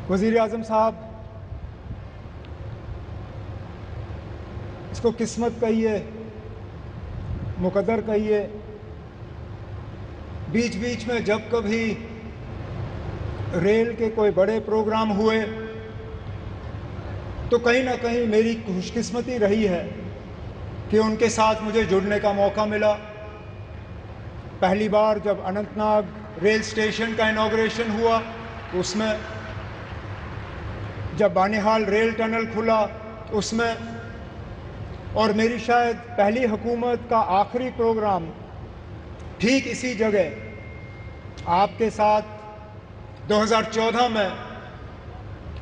वज़ीर आज़म साहब, इसको किस्मत कहिए, मुकद्दर कहिए, बीच बीच में जब कभी रेल के कोई बड़े प्रोग्राम हुए तो कहीं ना कहीं मेरी खुशकिस्मती रही है कि उनके साथ मुझे जुड़ने का मौका मिला। पहली बार जब अनंतनाग रेल स्टेशन का इनॉग्रेशन हुआ उसमें, जब बानिहाल रेल टनल खुला उसमें, और मेरी शायद पहली हुकूमत का आखिरी प्रोग्राम ठीक इसी जगह आपके साथ 2014 में।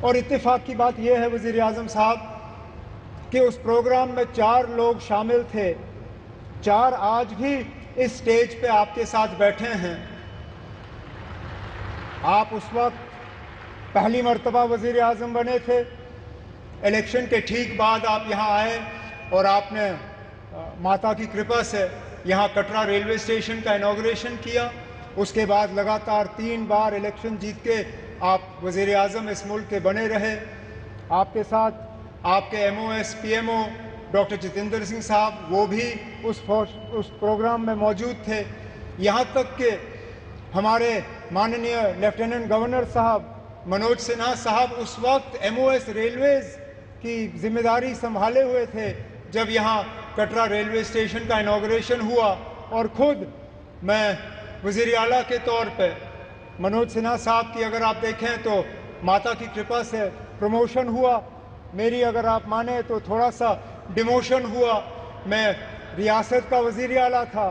और इत्तेफाक की बात यह है वज़ीर आज़म साहब कि उस प्रोग्राम में 4 लोग शामिल थे, 4 आज भी इस स्टेज पे आपके साथ बैठे हैं। आप उस वक्त पहली मर्तबा वज़ीर आज़म बने थे, इलेक्शन के ठीक बाद आप यहाँ आए और आपने माता की कृपा से यहाँ कटरा रेलवे स्टेशन का इनॉग्रेशन किया। उसके बाद लगातार 3 बार इलेक्शन जीत के आप वज़ीर आज़म इस मुल्क के बने रहे। आपके साथ आपके MOS PMO doctor Jitendra Singh साहब, वो भी उस प्रोग्राम में मौजूद थे। यहाँ तक कि हमारे माननीय लेफ्टिनेंट गवर्नर साहब मनोज सिन्हा साहब उस वक्त MOS रेलवेज़ की जिम्मेदारी संभाले हुए थे जब यहाँ कटरा रेलवे स्टेशन का इनॉग्रेशन हुआ। और ख़ुद मैं वज़ीर आला के तौर पे मनोज सिन्हा साहब की अगर आप देखें तो माता की कृपा से प्रमोशन हुआ, मेरी अगर आप माने तो थोड़ा सा डिमोशन हुआ। मैं रियासत का वज़ीर आला था,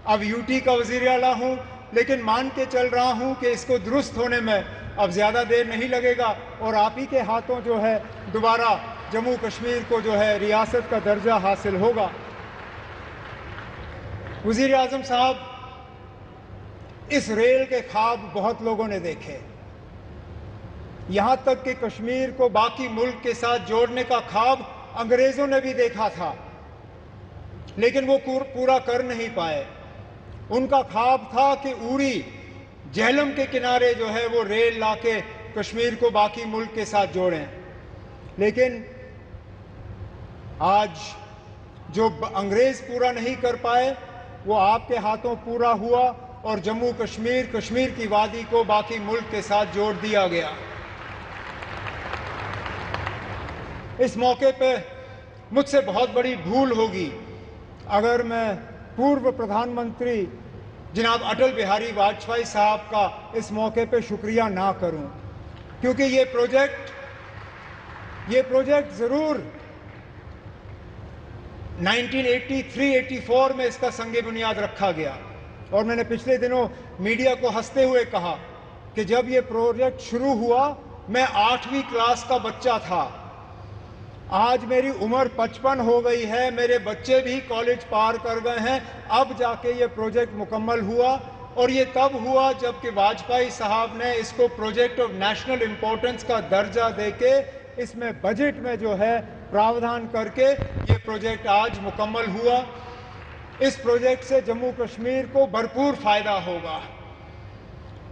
अब UT का वज़ीर आला हूँ, लेकिन मान के चल रहा हूँ कि इसको दुरुस्त होने में अब ज़्यादा देर नहीं लगेगा और आप ही के हाथों जो है दोबारा जम्मू कश्मीर को जो है रियासत का दर्जा हासिल होगा। वज़ीर आज़म साहब, इस रेल के ख्वाब बहुत लोगों ने देखे, यहाँ तक कि कश्मीर को बाकी मुल्क के साथ जोड़ने का ख्वाब अंग्रेज़ों ने भी देखा था, लेकिन वो पूरा कर नहीं पाए। उनका ख्वाब था कि उड़ी झेलम के किनारे जो है वो रेल लाके कश्मीर को बाकी मुल्क के साथ जोड़ें, लेकिन आज जो अंग्रेज़ पूरा नहीं कर पाए वो आपके हाथों पूरा हुआ और जम्मू कश्मीर, कश्मीर की वादी को बाकी मुल्क के साथ जोड़ दिया गया। इस मौके पे मुझसे बहुत बड़ी भूल होगी अगर मैं पूर्व प्रधानमंत्री जनाब अटल बिहारी वाजपेयी साहब का इस मौके पे शुक्रिया ना करूं, क्योंकि ये प्रोजेक्ट ज़रूर 1983-84 में इसका संगे बुनियाद रखा गया। और मैंने पिछले दिनों मीडिया को हंसते हुए कहा कि जब ये प्रोजेक्ट शुरू हुआ मैं 8वीं क्लास का बच्चा था, आज मेरी उम्र 55 हो गई है, मेरे बच्चे भी कॉलेज पार कर गए हैं, अब जाके ये प्रोजेक्ट मुकम्मल हुआ। और ये तब हुआ जबकि वाजपेयी साहब ने इसको प्रोजेक्ट ऑफ नेशनल इम्पोर्टेंस का दर्जा देके इसमें बजट में जो है प्रावधान करके ये प्रोजेक्ट आज मुकम्मल हुआ। इस प्रोजेक्ट से जम्मू कश्मीर को भरपूर फ़ायदा होगा,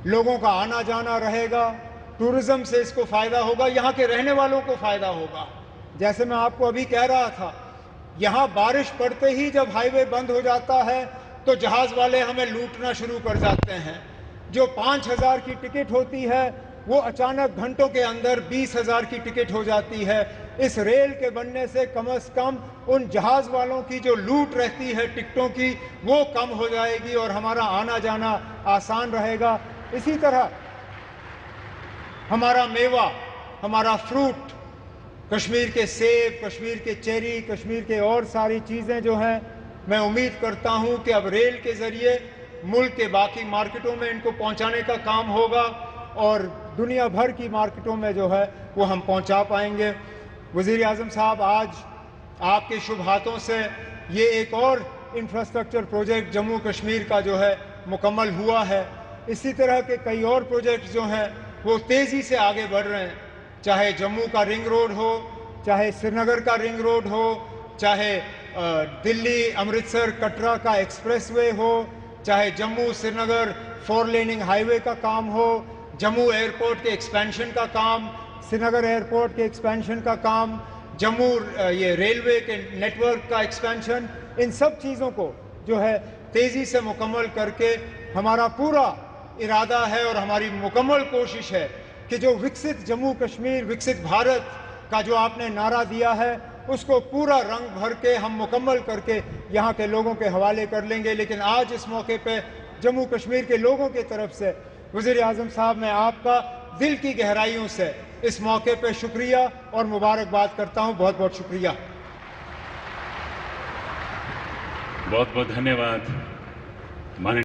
लोगों का आना जाना रहेगा, टूरिज़्म से इसको फ़ायदा होगा, यहाँ के रहने वालों को फ़ायदा होगा। जैसे मैं आपको अभी कह रहा था, यहाँ बारिश पड़ते ही जब हाईवे बंद हो जाता है तो जहाज़ वाले हमें लूटना शुरू कर जाते हैं। जो 5,000 की टिकट होती है वो अचानक घंटों के अंदर 20,000 की टिकट हो जाती है। इस रेल के बनने से कम उन जहाज़ वालों की जो लूट रहती है टिकटों की वो कम हो जाएगी और हमारा आना जाना आसान रहेगा। इसी तरह हमारा मेवा, हमारा फ्रूट, कश्मीर के सेब, कश्मीर के चेरी, कश्मीर के और सारी चीज़ें जो हैं, मैं उम्मीद करता हूं कि अब रेल के ज़रिए मुल्क के बाकी मार्केटों में इनको पहुंचाने का काम होगा और दुनिया भर की मार्केटों में जो है वो हम पहुंचा पाएंगे। वज़ीर आज़म साहब, आज आपके शुभ हाथों से ये एक और इंफ्रास्ट्रक्चर प्रोजेक्ट जम्मू कश्मीर का जो है मुकम्मल हुआ है। इसी तरह के कई और प्रोजेक्ट्स जो हैं वो तेज़ी से आगे बढ़ रहे हैं, चाहे जम्मू का रिंग रोड हो, चाहे श्रीनगर का रिंग रोड हो, चाहे दिल्ली अमृतसर कटरा का एक्सप्रेसवे हो, चाहे जम्मू श्रीनगर 4 लेनिंग हाईवे का काम हो, जम्मू एयरपोर्ट के एक्सपेंशन का काम, श्रीनगर एयरपोर्ट के एक्सपेंशन का काम, जम्मू ये रेलवे के नेटवर्क का एक्सपेंशन, इन सब चीज़ों को जो है तेज़ी से मुकम्मल करके हमारा पूरा इरादा है और हमारी मुकम्मल कोशिश है कि जो विकसित जम्मू कश्मीर, विकसित भारत का जो आपने नारा दिया है, उसको पूरा रंग भर के हम मुकम्मल करके यहाँ के लोगों के हवाले कर लेंगे। लेकिन आज इस मौके पे जम्मू कश्मीर के लोगों की तरफ से वज़ीर आज़म साहब, मैं आपका दिल की गहराइयों से इस मौके पे शुक्रिया और मुबारकबाद करता हूँ। बहुत बहुत शुक्रिया। बहुत बहुत धन्यवाद माननीय